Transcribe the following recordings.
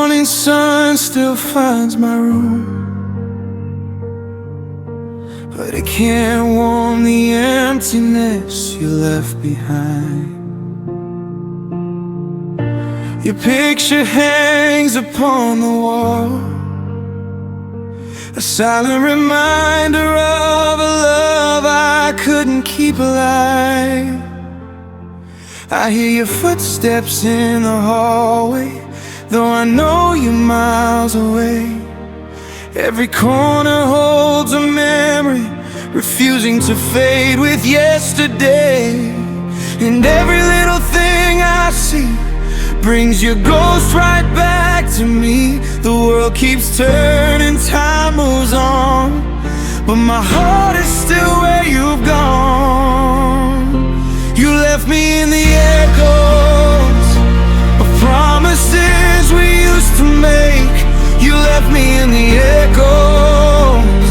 morning sun still finds my room, but it can't warm the emptiness you left behind. Your picture hangs upon the wall, a silent reminder of a love I couldn't keep alive. I hear your footsteps in the hallway, though I know you're miles away. Every corner holds a memory, refusing to fade with yesterday. And every little thing I see brings your ghost right back to me. The world keeps turning, time moves on, but my heart is still where you've gone. You left me in the echoes of promises we used to make. You left me in the echoes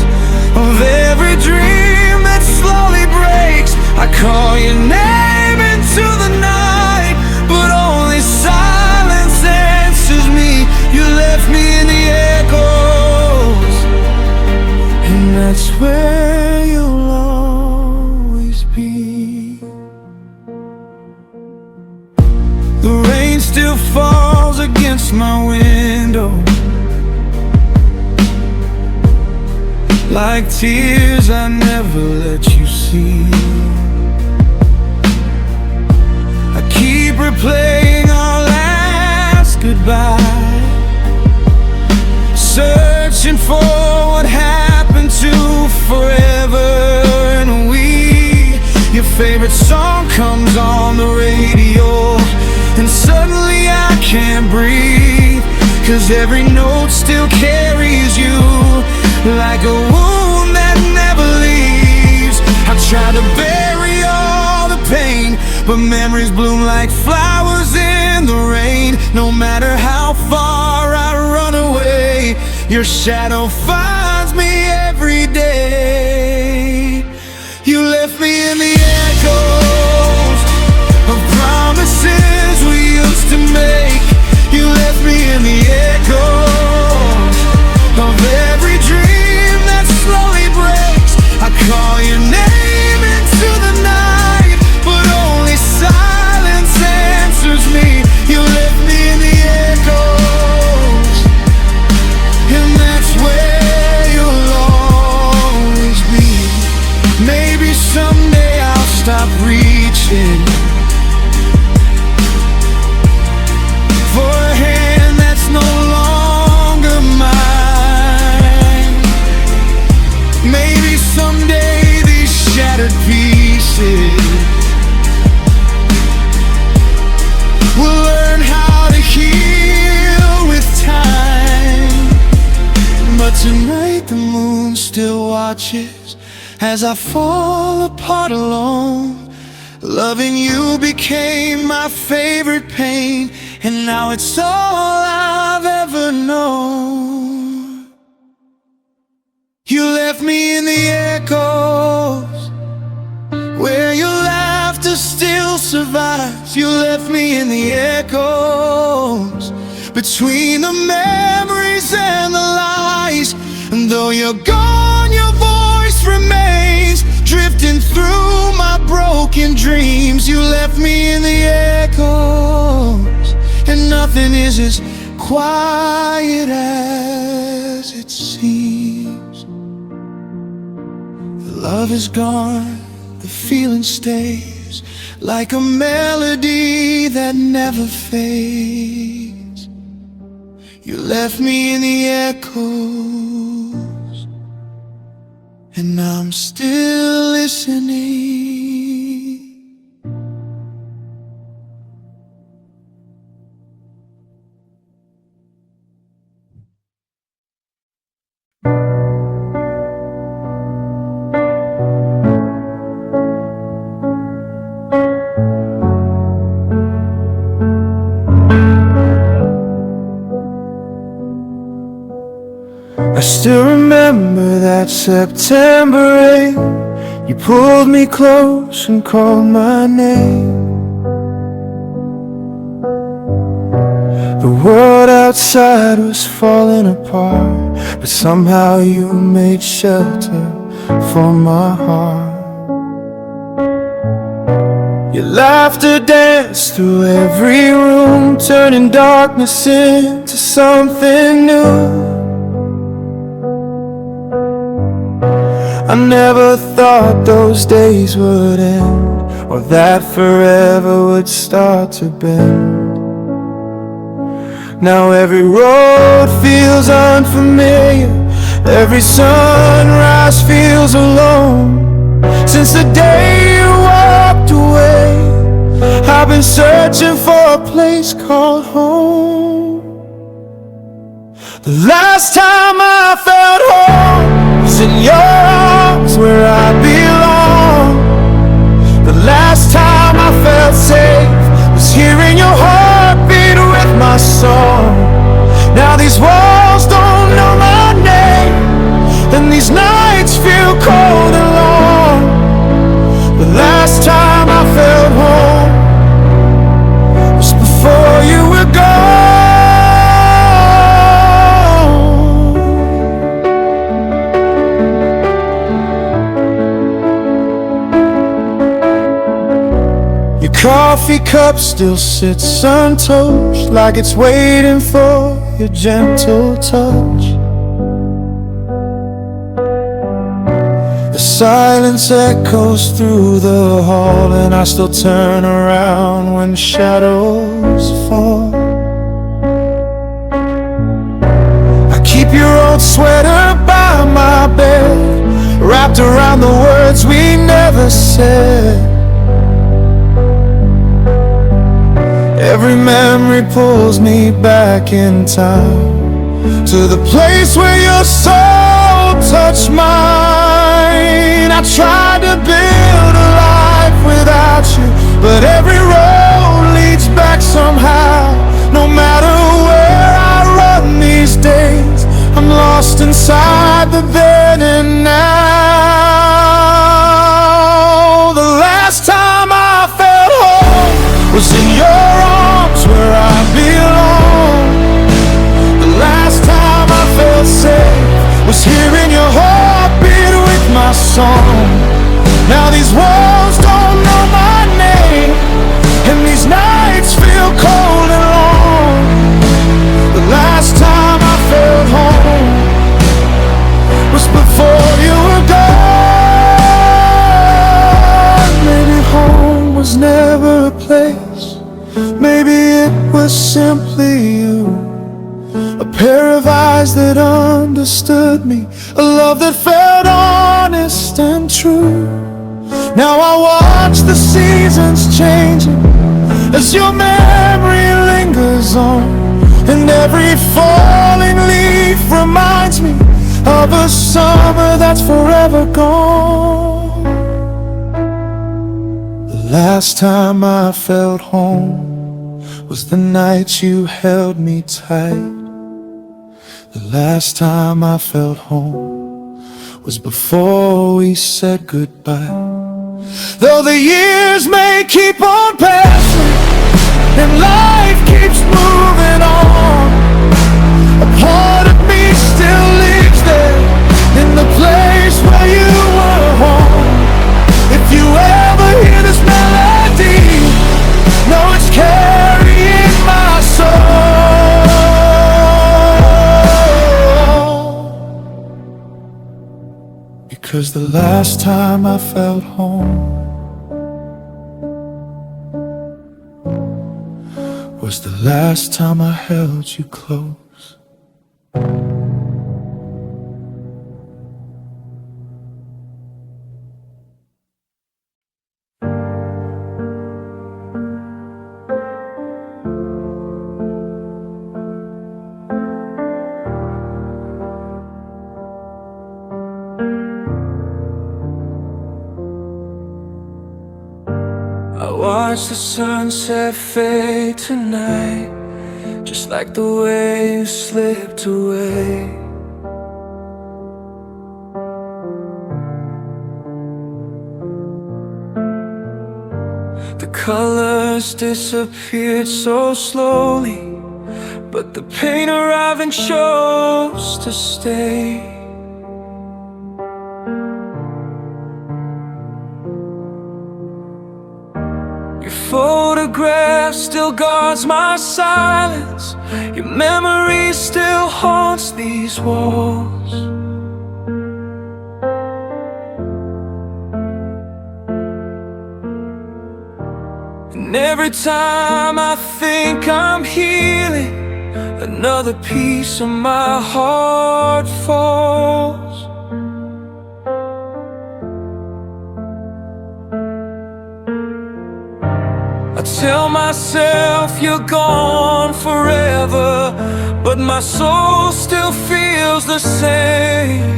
of every dream that slowly breaks. I call your name into the night, but only silence answers me. You left me in the echoes, and that's where you'll always be. The rain still falls against my window, like tears I never let you see. I keep replaying our last goodbye, searching for what happened to forever and we. Your favorite song comes on the radio, and suddenly I can't breathe, 'cause every note still carries you like a wound that never leaves. I try to bury all the pain, but memories bloom like flowers in the rain. No matter how far I run away, your shadow finds me every day. You left me in the echoes of promises we used to make. You left me in the echoes of every dream that slowly breaks. I call your name into the night, but only silence answers me. You left me in the echoes, and that's where you'll always be. Maybe someday I'll stop reaching for a hand that's no longer mine. Maybe someday these shattered pieces will learn how to heal with time. But tonight the moon still watches as I fall apart alone. Loving you became my favorite pain, and now it's all I've ever known. You left me in the echoes where your laughter still survives. You left me in the echoes between the memories and the lies. And though you're gone, your voice remains, drifting through my broken dreams. You left me in the echoes, and nothing is as quiet as it seems. The love is gone, the feeling stays, like a melody that never fades. You left me in the echoes, and I'm still listening. I still remember that September rain. You pulled me close and called my name. The world outside was falling apart, but somehow you made shelter for my heart. Your laughter danced through every room, turning darkness into something new. I never thought those days would end, or that forever would start to bend. Now every road feels unfamiliar, every sunrise feels alone. Since the day you walked away, I've been searching for a place called home. The last time I felt home was in your arms, where I belong. The last time I felt safe was hearing your heartbeat with my song. Now these walls don't know my name, and these nights feel cold and long. The last time I felt home was before you were gone. Your coffee cup still sits untouched, like it's waiting for your gentle touch. The silence echoes through the hall, and I still turn around when shadows fall. I keep your old sweater by my bed, wrapped around the words we never said. Every memory pulls me back in time, to the place where your soul touched mine. I tried to build a life without you, but every road leads back somehow. No matter where I run these days, I'm lost inside the then and now. The last time I felt home was in your arms, where I belong. The last time I felt safe was hearing your heartbeat with my song. Now these walls don't know my name, and these nights feel cold and long. The last time I felt home was before you were gone. Maybe home was never a place, maybe it was simply you. A pair of eyes that understood me, a love that felt honest and true. Now I watch the seasons changing as your memory lingers on, and every falling leaf reminds me of a summer that's forever gone. The last time I felt home was the night you held me tight. The last time I felt home was before we said goodbye. Though the years may keep on passing and life keeps moving on, a part of me still lives there, in the place where you were home. If you ever hear this melody, know it's carrying my soul. Because the last time I felt home was the last time I held you close. I watch the sunset fade tonight, just like the way you slipped away. The colors disappeared so slowly, but the pain arriving chose to stay. Your photograph still guards my silence. Your memory still haunts these walls. And every time I think I'm healing, another piece of my heart falls. I tell myself you're gone forever, but my soul still feels the same.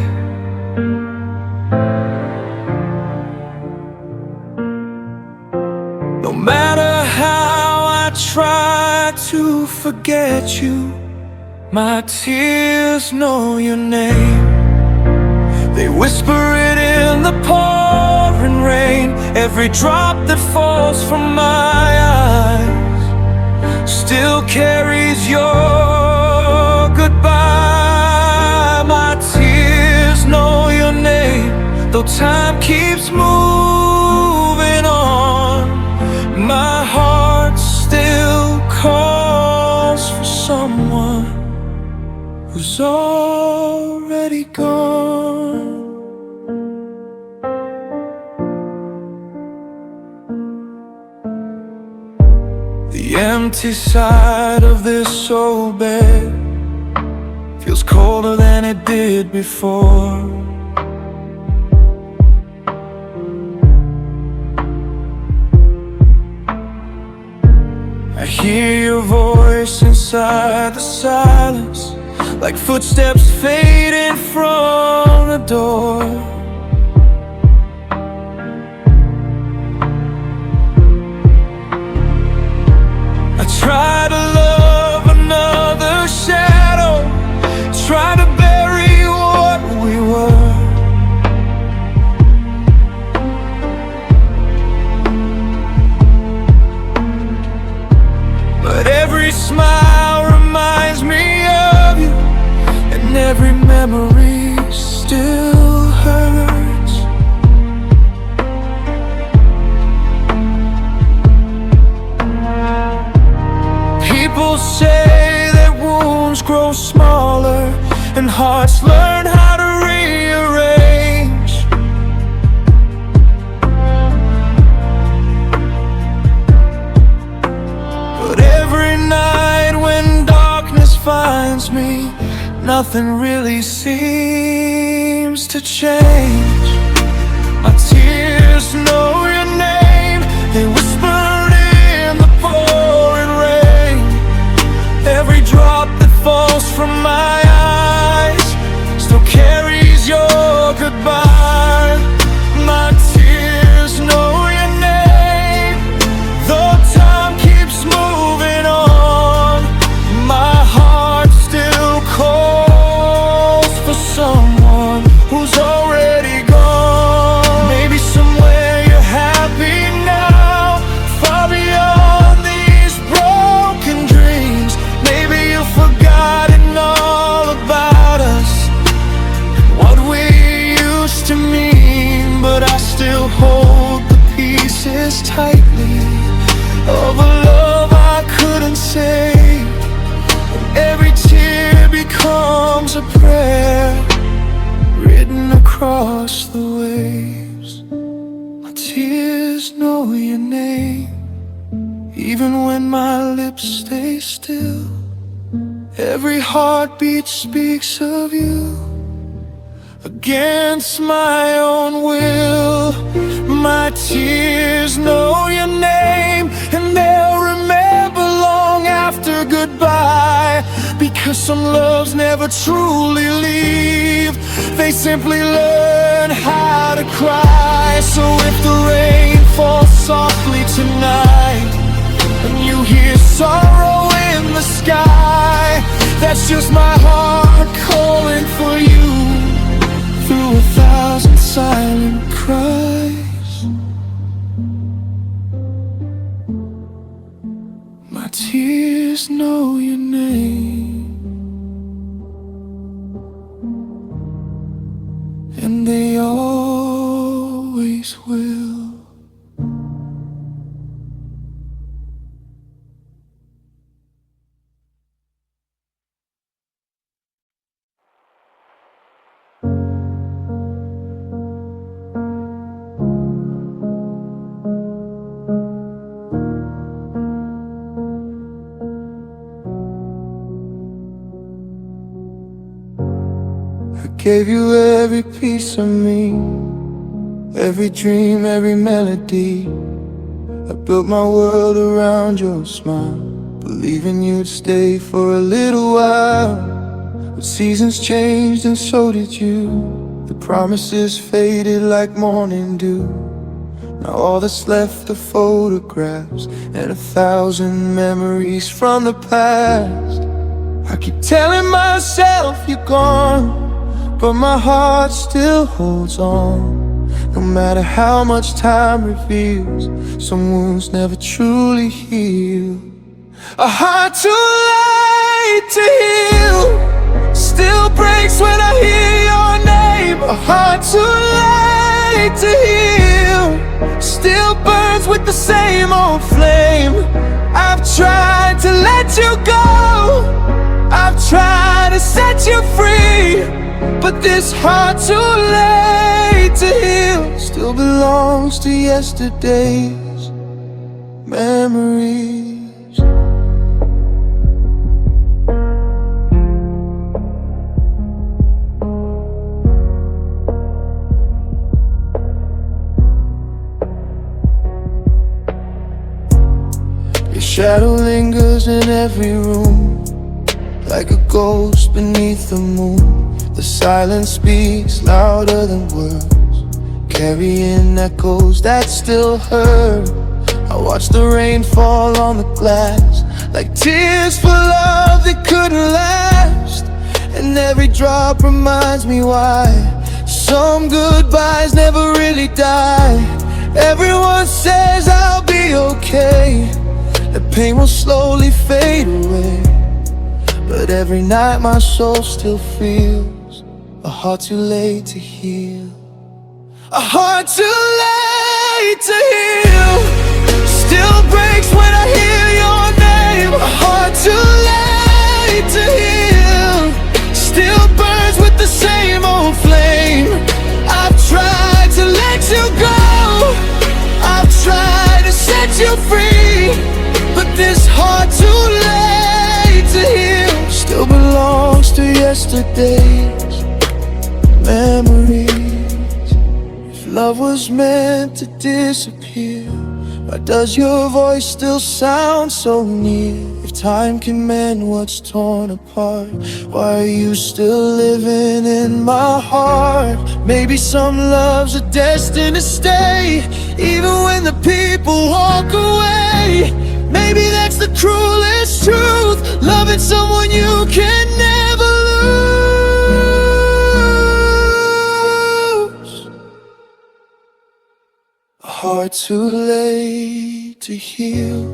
No matter how I try to forget you, my tears know your name. They whisper it in the pouring rain. Every drop that falls from my eyes still carries your goodbye. My tears know your name. Though time keeps moving on, my heart still calls for someone who's already gone. The empty side of this old bed feels colder than it did before. I hear your voice inside the silence, like footsteps fading from the door. I try to love another shadow, try to bury what we were. But every smile reminds me of you, and every memory still hurts. People say that wounds grow smaller and hearts learn how to rearrange. But every night when darkness finds me, nothing really seems to change. My tears know your name. They whisper in the pouring rain. Every drop that falls from my eyes still carries your goodbye. My tears know your name. Though time keeps moving on, my heart still calls for someone who's already gone. Maybe somewhere you're happy now, far beyond these broken dreams. Maybe you've forgotten all about us, what we used to mean. But I still hold the pieces tightly of a love I couldn't save. Every tear becomes a prayer written across the waves. My tears know your name, even when my lips stay still. Every heartbeat speaks of you against my own will. My tears know your name, and they'll remember long after goodbye. Because some loves never truly leave, they simply learn how to cry. So if the rain falls softly tonight and you hear sorrow in the sky, that's just my heart calling for you through 1,000 silent cries. My tears know your name. I gave you every piece of me, every dream, every melody. I built my world around your smile, believing you'd stay for a little while. But seasons changed and so did you. The promises faded like morning dew. Now all that's left are photographs and 1,000 memories from the past. I keep telling myself you're gone, but my heart still holds on. No matter how much time reveals, some wounds never truly heal. A heart too late to heal still breaks when I hear your name. A heart too late to heal still burns with the same old flame. I've tried to let you go, I've tried to set you free, but this heart too late to heal still belongs to yesterday's memories. Your shadow lingers in every room, like a ghost beneath the moon. The silence speaks louder than words, carrying echoes that still hurt. I watch the rain fall on the glass, like tears for love that couldn't last. And every drop reminds me why some goodbyes never really die. Everyone says I'll be okay, the pain will slowly fade away, but every night my soul still feels a heart too late to heal. A heart too late to heal still breaks when I hear your name. A heart too late to heal still burns with the same old flame. I've tried to let you go, I've tried to set you free, but this heart too late to heal still belongs to yesterday's memories. If love was meant to disappear, why does your voice still sound so near? If time can mend what's torn apart, why are you still living in my heart? Maybe some loves are destined to stay, even when the people walk away. Maybe that's the cruelest truth, loving someone you can never lose. A heart too late to heal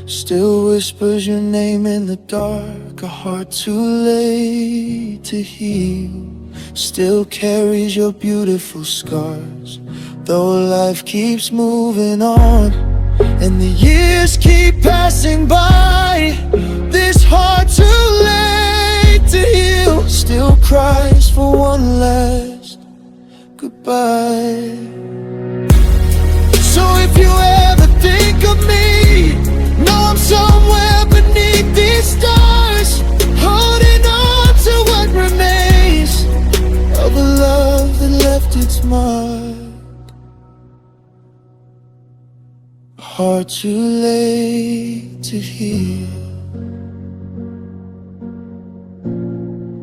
still whispers your name in the dark. A heart too late to heal still carries your beautiful scars. Though life keeps moving on and the years keep passing by, this heart too late to heal still cries for one last goodbye. So if you ever think of me, know I'm somewhere beneath these stars, holding on to what remains of a love that left its mark. Heart too late to heal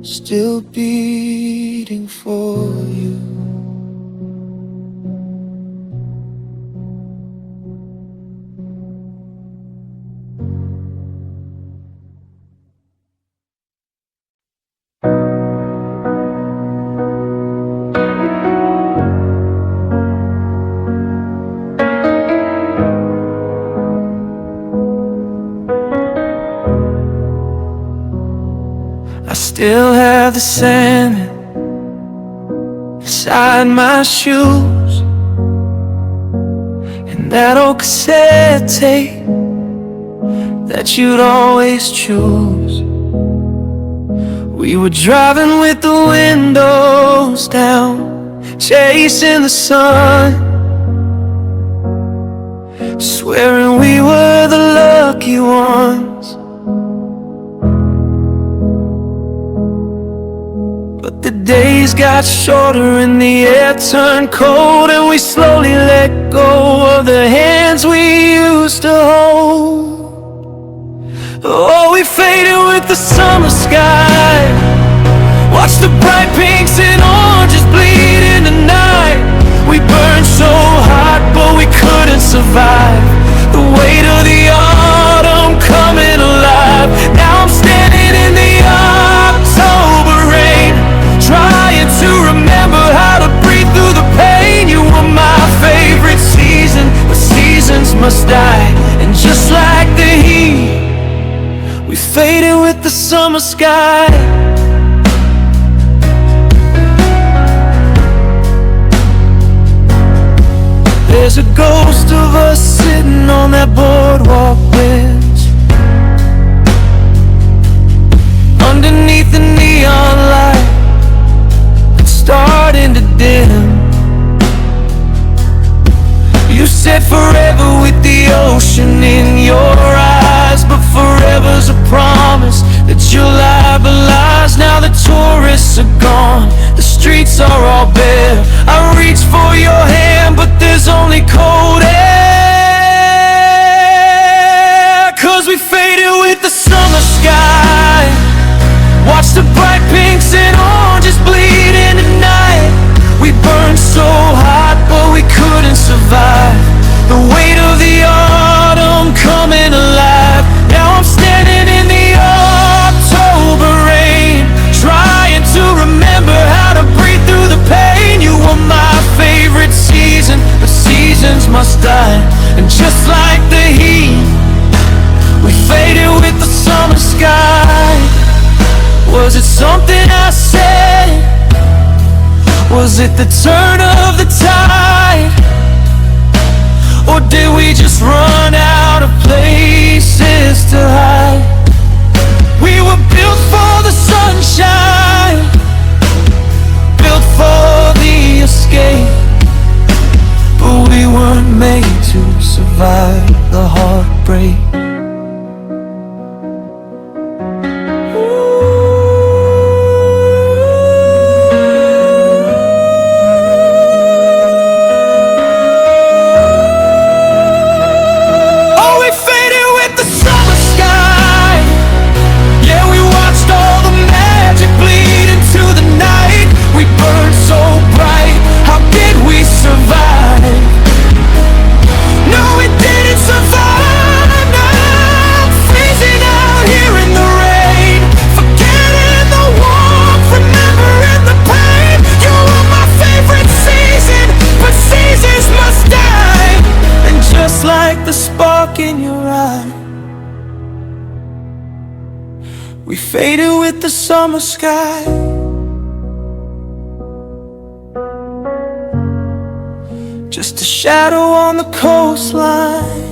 still beating for you. Still have the sand inside my shoes, and that old cassette tape that you'd always choose. We were driving with the windows down, chasing the sun, swearing we were the lucky ones. But the days got shorter and the air turned cold, and we slowly let go of the hands we used to hold. Oh, we faded with the summer sky. Watch the bright pinks and oranges bleed in the night. We burned so hot, but we couldn't survive the weight of the autumn coming alive. Now I'm standing in the October rain, trying to remember how to breathe through the pain. You were my favorite season, but seasons must die. And just like the heat, we faded with the summer sky. There's a ghost of us sitting on that boardwalk bench, underneath the neon light that's starting to dim. You said forever with the ocean in your eyes, but forever's a promise that you'll lie lies. Now the tourists are gone, the streets are all bare. I reach for your hand, but there's only cold air. 'Cause we faded with the summer sky. Watch the bright pinks and oranges bleed in the night. We burned so hot, but we couldn't survive the weight of the autumn coming alive. Now I'm standing in the October rain, trying to remember how to breathe through the pain. You were my favorite season, but seasons must die. And just like the heat, we faded with the summer sky. Was it something I said? Was it the turn of the tide? Or did we just run out of places to hide? We were built for the sunshine, built for the escape, but we weren't made to survive the heartbreak. The spark in your eye, we faded with the summer sky. Just a shadow on the coastline,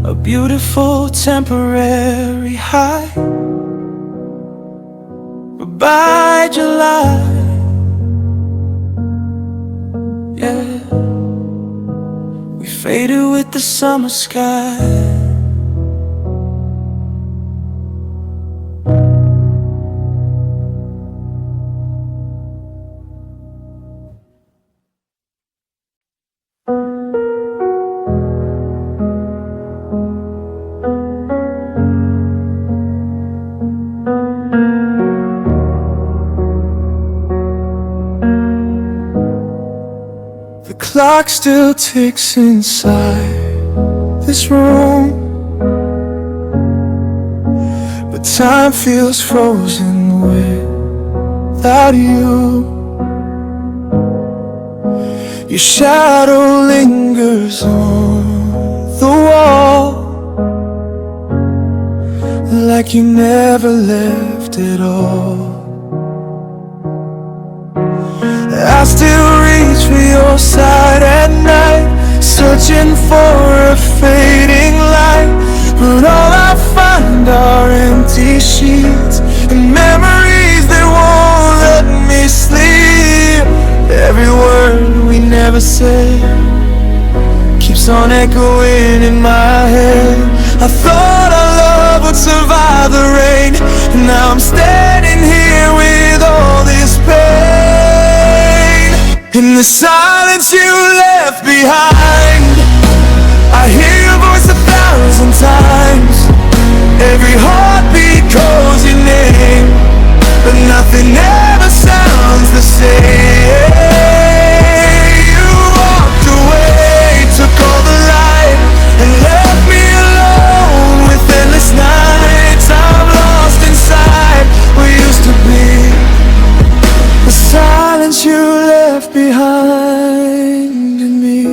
a beautiful temporary high. But by July, yeah, we faded with the summer sky. The clock still ticks inside this room, but time feels frozen without you. Your shadow lingers on the wall, like you never left at all. I still reach for your side at night, searching for a fading light, but all I find are empty sheets and memories that won't let me sleep. Every word we never said keeps on echoing in my head. I thought our love would survive the rain, In the silence you left behind, I hear your voice 1,000 times. Every heartbeat calls your name, but nothing ever sounds the same. You walked away, took all the light, and left me alone with endless nights. I'm lost inside what used to be the silence you left behind in me.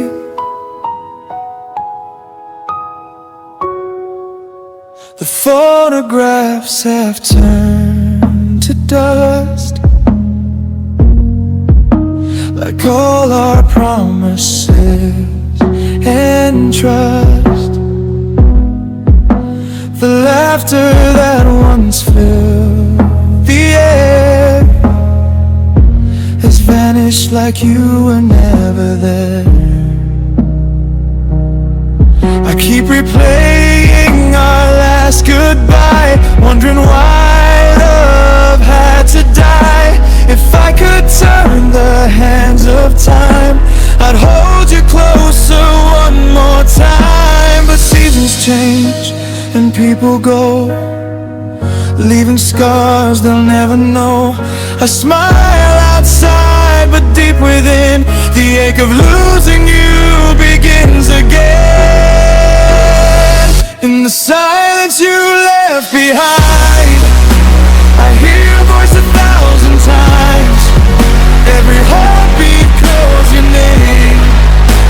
The photographs have turned to dust, like all our promises and trust. The laughter that once filled the air has vanished like you were never there. I keep replaying our last goodbye, wondering why love had to die. If I could turn the hands of time, I'd hold you closer one more time. But seasons change and people go, leaving scars they'll never know. I smile outside, but deep within, the ache of losing you begins again. In the silence you left behind, I hear your voice 1,000 times. Every heartbeat calls your name,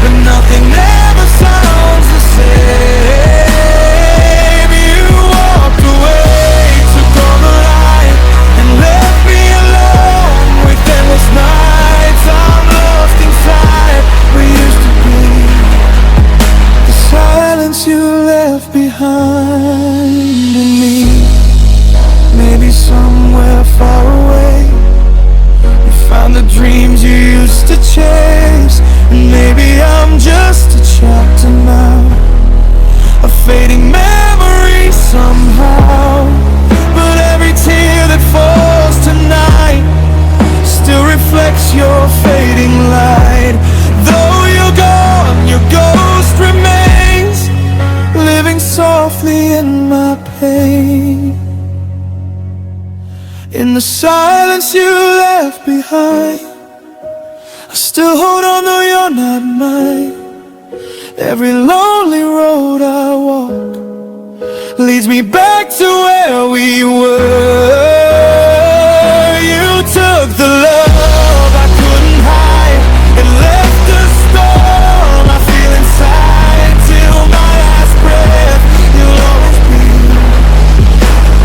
but nothing ever sounds the same. You walked away, took all the light, and left me alone with endless nights. I'm lost inside what used to be the silence you left behind in me. Maybe somewhere far away you found the dreams you used to chase, and maybe I'm just a chapter now, a fading memory somehow. But every tear that falls tonight still reflects your fading light. Though you're gone, your ghost remains, living softly in my pain. In the silence you left behind, I still hold on though you're not mine. Every lonely road I walk leads me back to where we were. You took the love I couldn't hide, it left a storm I feel inside. Till my last breath, you'll always be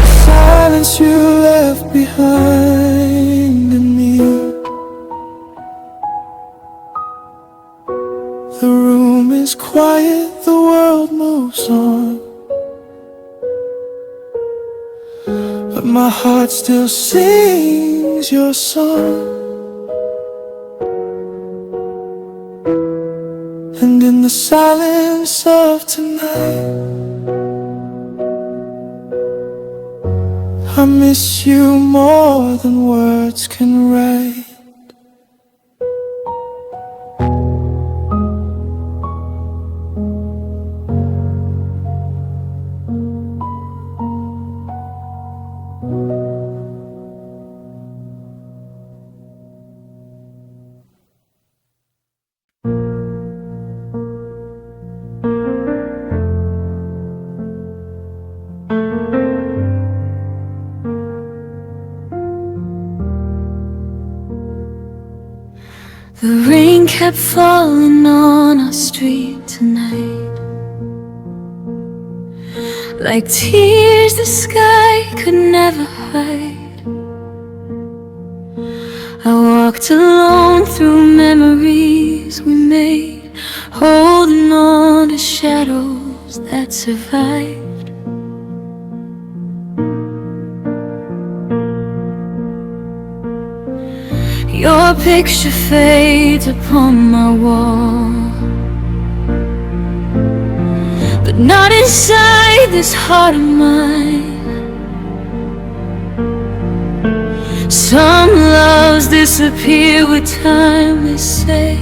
the silence you left behind in me. The room is quiet, the world moves on, but my heart still sings your song. And in the silence of tonight, I miss you more than words can write. The rain kept falling on our street tonight, like tears the sky could never hide. I walked alone through memories we made, holding on to shadows that survived. Your picture fades upon my wall, but not inside this heart of mine. Some loves disappear with time, they say,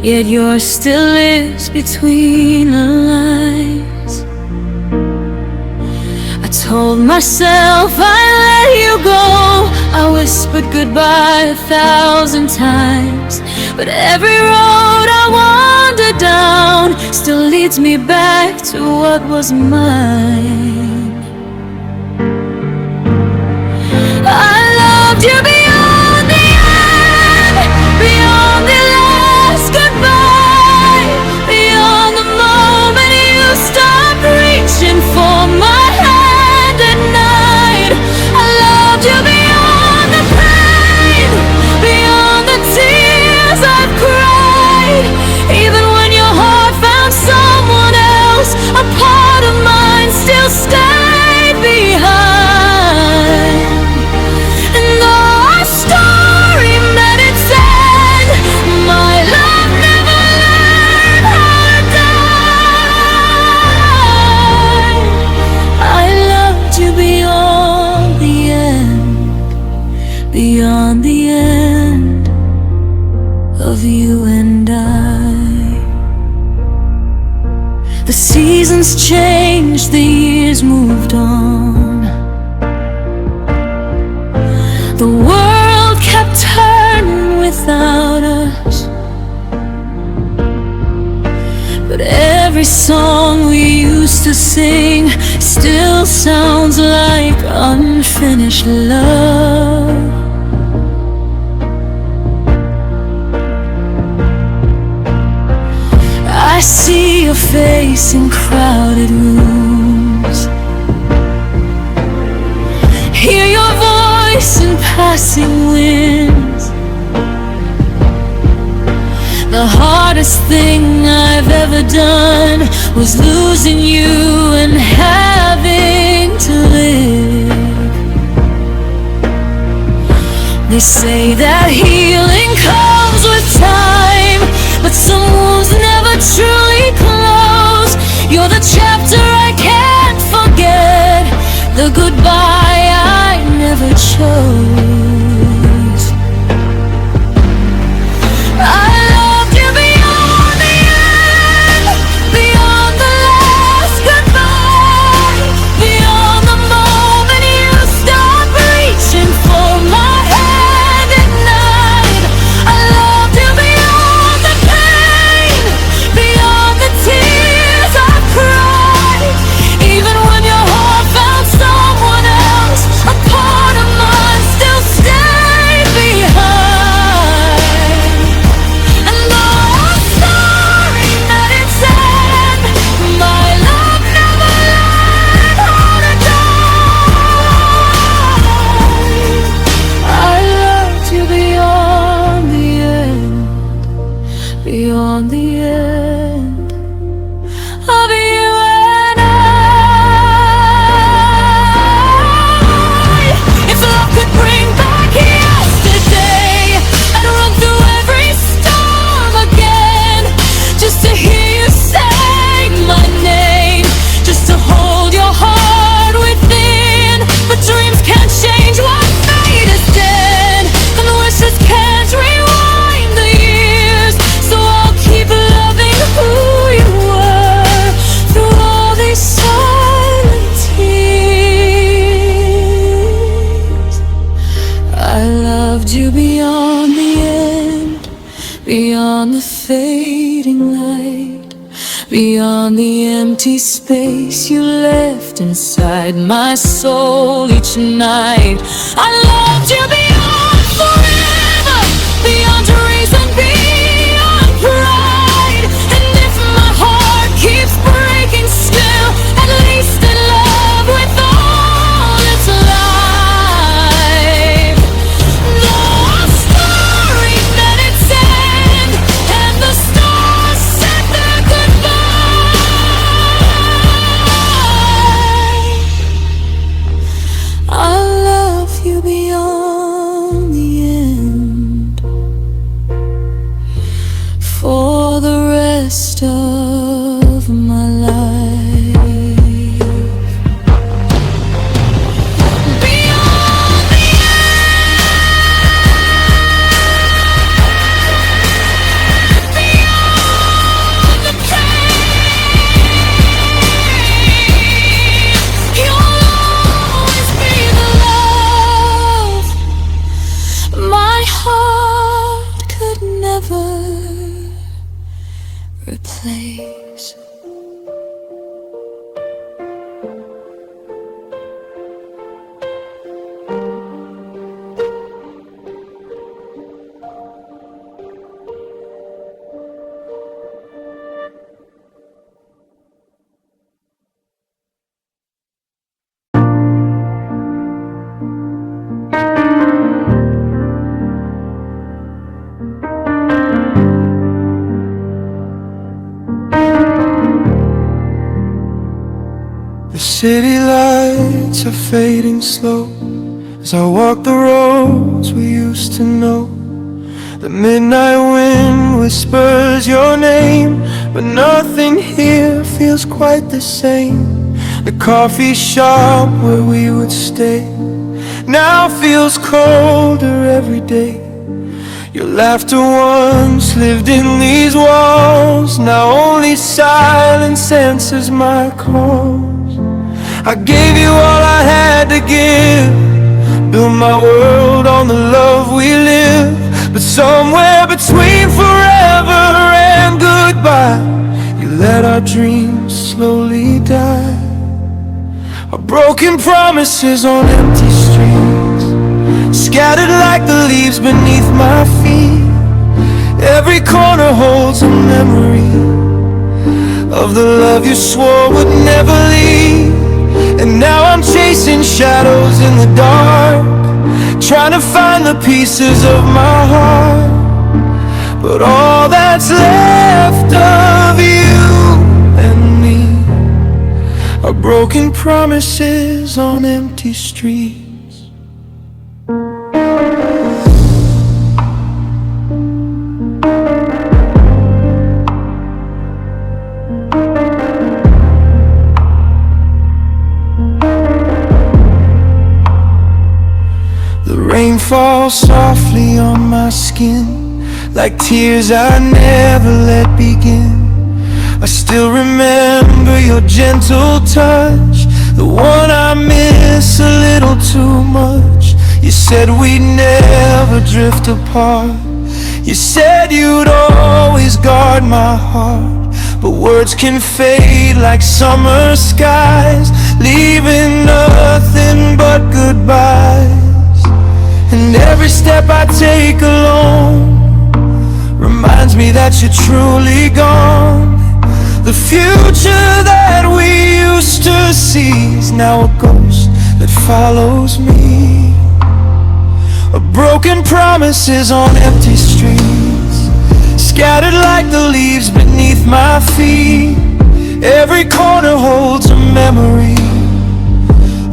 yet yours still lives between the lines. I told myself I'd let you go, I whispered goodbye 1,000 times, but every road I wander down still leads me back to what was mine. I loved you beyond the end, beyond the last goodbye, beyond the moment you stopped reaching for my hand at night. I loved you beyond the pain, beyond the tears I've cried. Even when your heart found someone else, a part of mine still stayed behind. And though our story met its end, my love never learned how to die. I loved you beyond the end, beyond the end of you and I. The seasons changed, the years moved on. The world kept turning without us, but every song we used to sing still sounds like unfinished love. I see your face in crowded rooms, hear your voice in passing winds. The hardest thing I've ever done was losing you and having to live. They say that healing comes with time, but some wounds never truly close. You're the chapter I can't forget, the goodbye I never chose. I loved you beyond the end, beyond the last goodbye, beyond the moment you stopped reaching for my hand at night. I loved you beyond the pain, beyond the tears I've cried. Even when your heart found someone else, a part of mine still stayed behind. And though our story met its end, my love never learned how to die. I loved you beyond the end, beyond the end of you and I. If love could bring back yesterday, I'd run through every storm again, just to hear you say my name, just to hold your heart within. But dreams can't change what fate has done, and wishes can't rewind the years. So I'll keep loving who you were through all these silent tears. I loved you beyond the end, beyond the fading light, beyond the empty space you left inside my soul each night. I loved you beyond forever, beyond reason, beyond pride. And if my heart keeps breaking still, at least in love with all its life. Though our story met its end, and the stars said their goodbye, I love you beyond city lights are fading slow as I walk the roads we used to know. The midnight wind whispers your name, but nothing here feels quite the same. The coffee shop where we would stay now feels colder every day. Your laughter once lived in these walls, now only silence answers my calls. I gave you all I had to give, built my world on the love we live. But somewhere between forever and goodbye, you let our dreams slowly die. Our broken promises on empty streets, scattered like the leaves beneath my feet. Every corner holds a memory of the love you swore would never leave. And now I'm chasing shadows in the dark, trying to find the pieces of my heart. But all that's left of you and me are broken promises on empty streets. The rain falls softly on my skin, like tears I never let begin. I still remember your gentle touch, the one I miss a little too much. You said we'd never drift apart, you said you'd always guard my heart. But words can fade like summer skies, leaving nothing but goodbyes. And every step I take alone reminds me that you're truly gone. The future that we used to see is now a ghost that follows me. A broken promises on empty streets, scattered like the leaves beneath my feet. Every corner holds a memory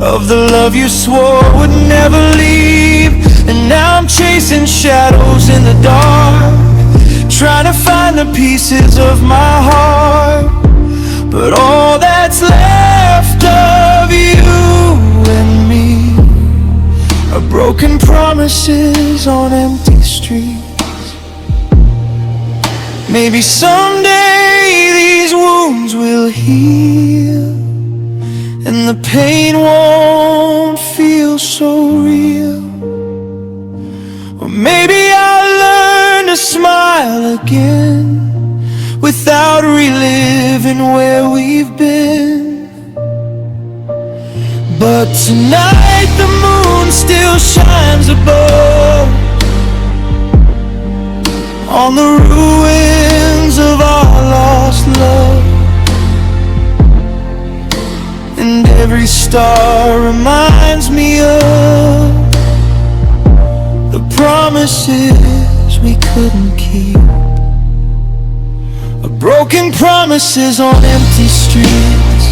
of the love you swore would never leave. And now I'm chasing shadows in the dark, trying to find the pieces of my heart. But all that's left of you and me are broken promises on empty streets. Maybe someday these wounds will heal, and the pain won't feel so real. Or maybe I'll learn to smile again without reliving where we've been. But tonight the moon still shines above on the ruins of our lost love. And every star reminds me of the promises we couldn't keep. Broken promises on empty streets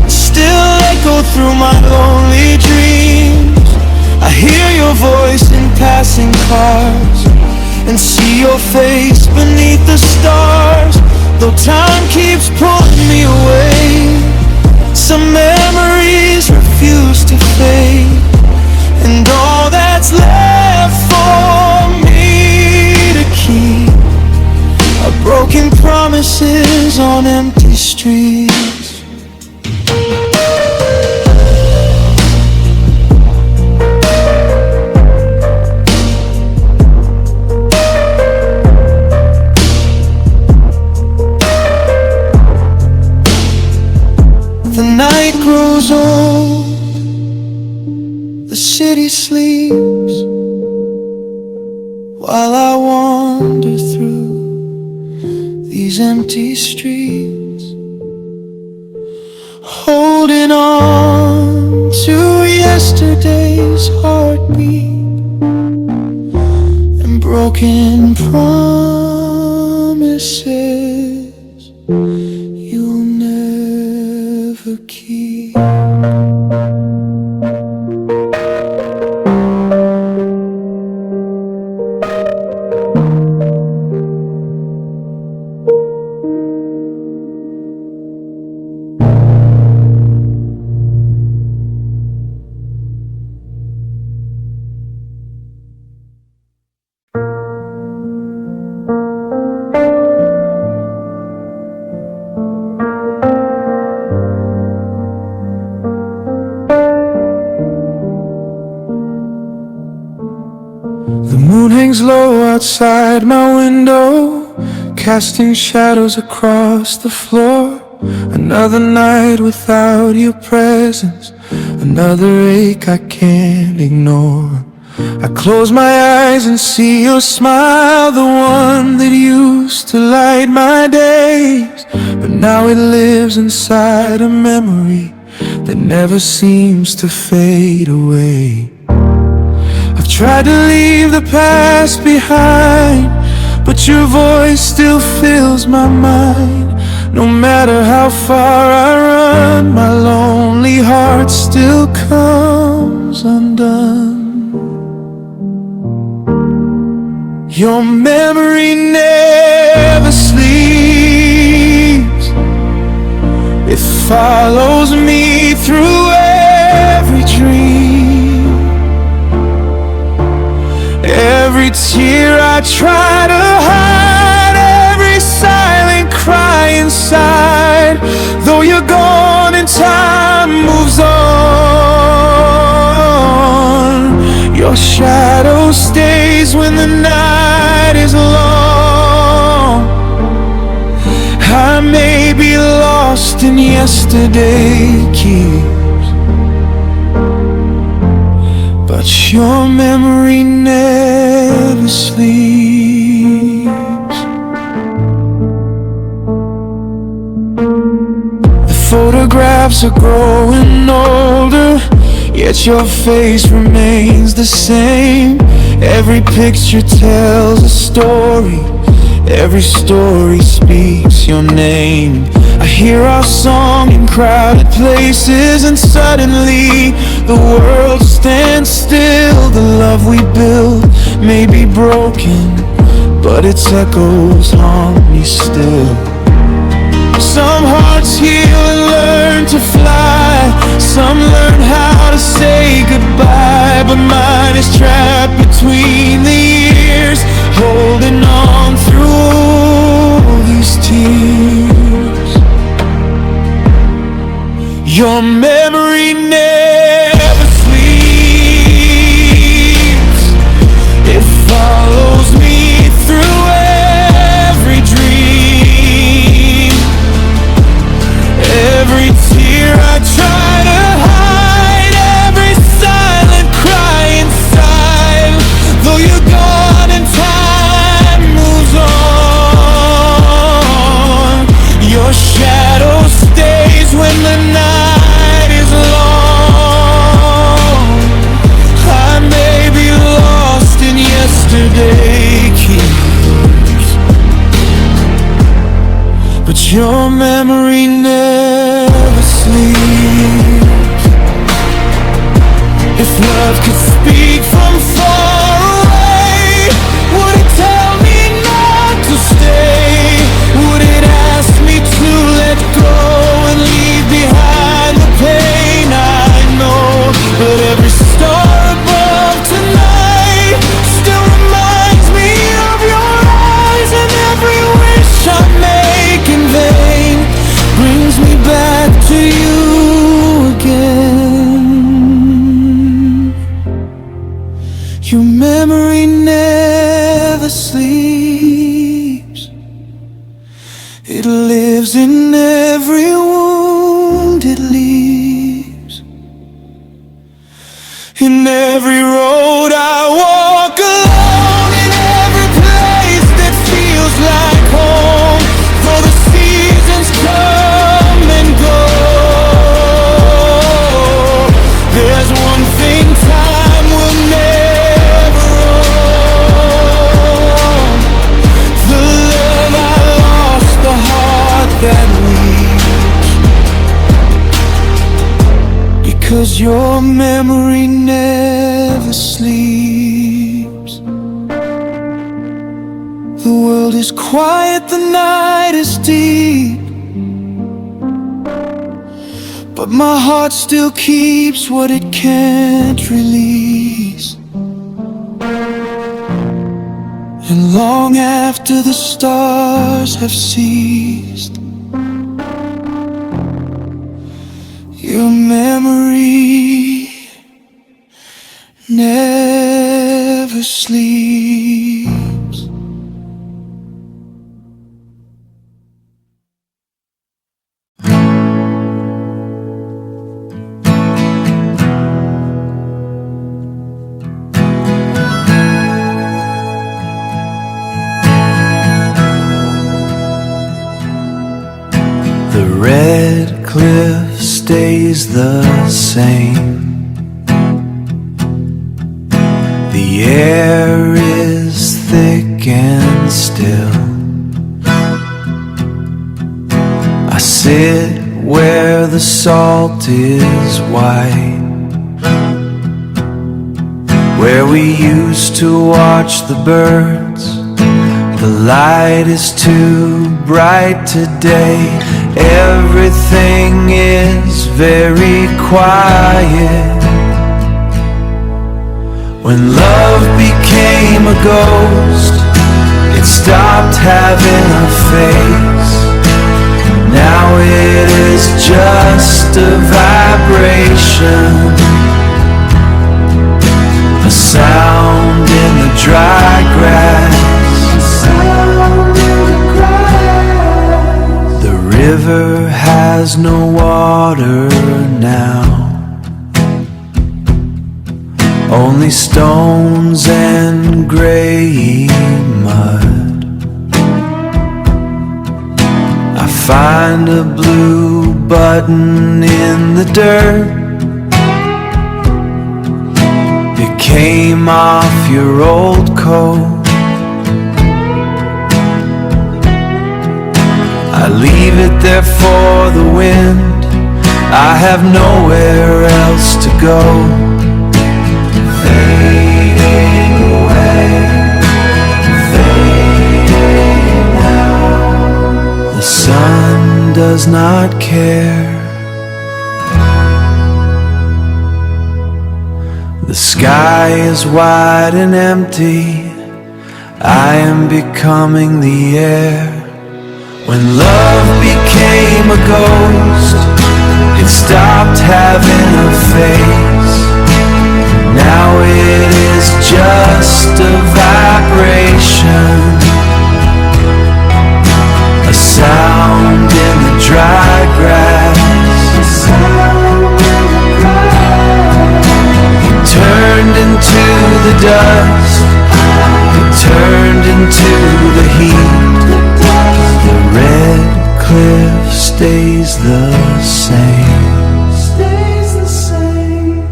still echo through my lonely dreams. I hear your voice in passing cars and see your face beneath the stars. Though time keeps pulling me away, some memories refuse to fade. And all that's left for me to keep are broken promises on empty streets. The night grows old, the city sleeps, while I wander through these empty streets, holding on to yesterday's heartbeat and broken promises you'll never keep. moon hangs low outside my window, casting shadows across the floor. Another night without your presence, another ache I can't ignore. I close my eyes and see your smile, the one that used to light my days. But now it lives inside a memory that never seems to fade away. I've tried to leave the past behind, but your voice still fills my mind. No matter how far I run, my lonely heart still comes undone. Your memory never sleeps. It follows me through every dream. Every tear I try to hide, every silent cry inside. Though you're gone and time moves on, your shadow stays when the night is long. I may be lost in yesterday keeps, but your memory never sleeps. The photographs are growing older, yet your face remains the same. Every picture tells a story, every story speaks your name. I hear our song in crowded places, and suddenly the world stands still. The love we built may be broken, but its echoes haunt me still. Some hearts heal and learn to fly, some learn how to say goodbye, but mine is trapped between the years, holding on through all these tears. Your memory never sleeps. It follows me through every dream. Every tear I try to hide, every silent cry inside. Though you're gone and time moves on, your shadow stays when the night is long. I may be lost in yesterday keeps, but your memory never sleeps. If love could speak from far away, would it tell me not to stay? Would it ask me to let go and leave behind the pain I know? But every star above tonight still reminds me of your eyes, and every wish I make in vain brings me back to you again. Your memory never sleeps. It lives in every wound it leaves, in every road I walk alone, in every place that feels like home. Though the seasons come and go, there's one thing time will never own: the love I lost, the heart that weeps. Because your memory never sleeps. The world is quiet, the night is deep, but my heart still keeps what it can't release. And long after the stars have ceased, your memory never never sleeps. The red cliff stays the same. The air is thick and still. I sit where the salt is white, where we used to watch the birds. The light is too bright today. Everything is very quiet. When love became a ghost, it stopped having a face. Now it is just a vibration, a sound in the dry grass. The river has no water now, only stones and gray mud. I find a blue button in the dirt. It came off your old coat. I leave it there for the wind. I have nowhere else to go. Fading away, fading out. The sun does not care. The sky is wide and empty. I am becoming the air. When love became a ghost, it stopped having a face. Now it is just a vibration, a sound in the dry grass. It turned into the dust, it turned into the heat. The red cliff stays the same. Stays the same.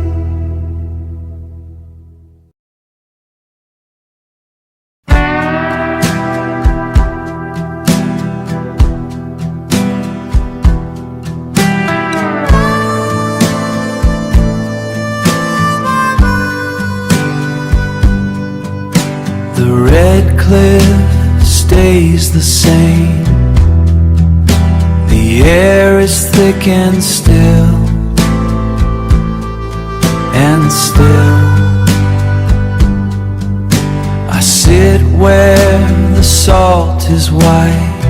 The red cliff stays the same. The air is thick and still, and still. I sit where the salt is white,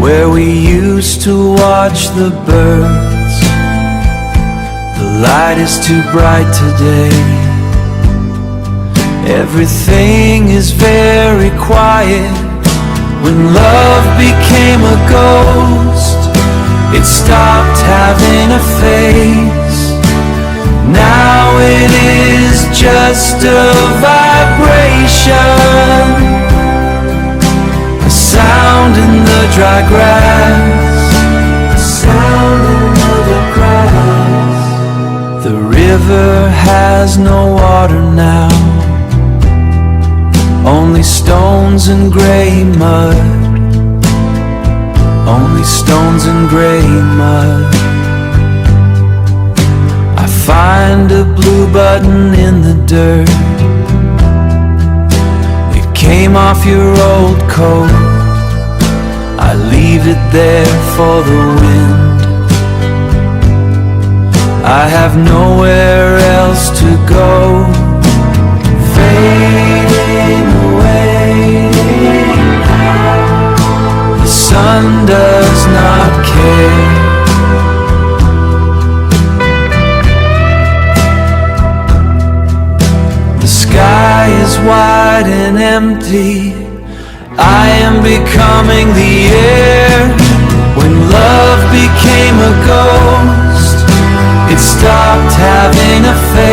where we used to watch the birds. The light is too bright today. Everything is very quiet. When love became a ghost, it stopped having a face. Now it is just a vibration, a sound in the dry grass, a sound in the grass. The river has no water now, only stones and gray mud, only stones and gray mud. I find a blue button in the dirt. It came off your old coat. I leave it there for the wind. I have nowhere else to go. Fading away, the sun does not care. The sky wide and empty. I am becoming the air. When love became a ghost, it stopped having effect.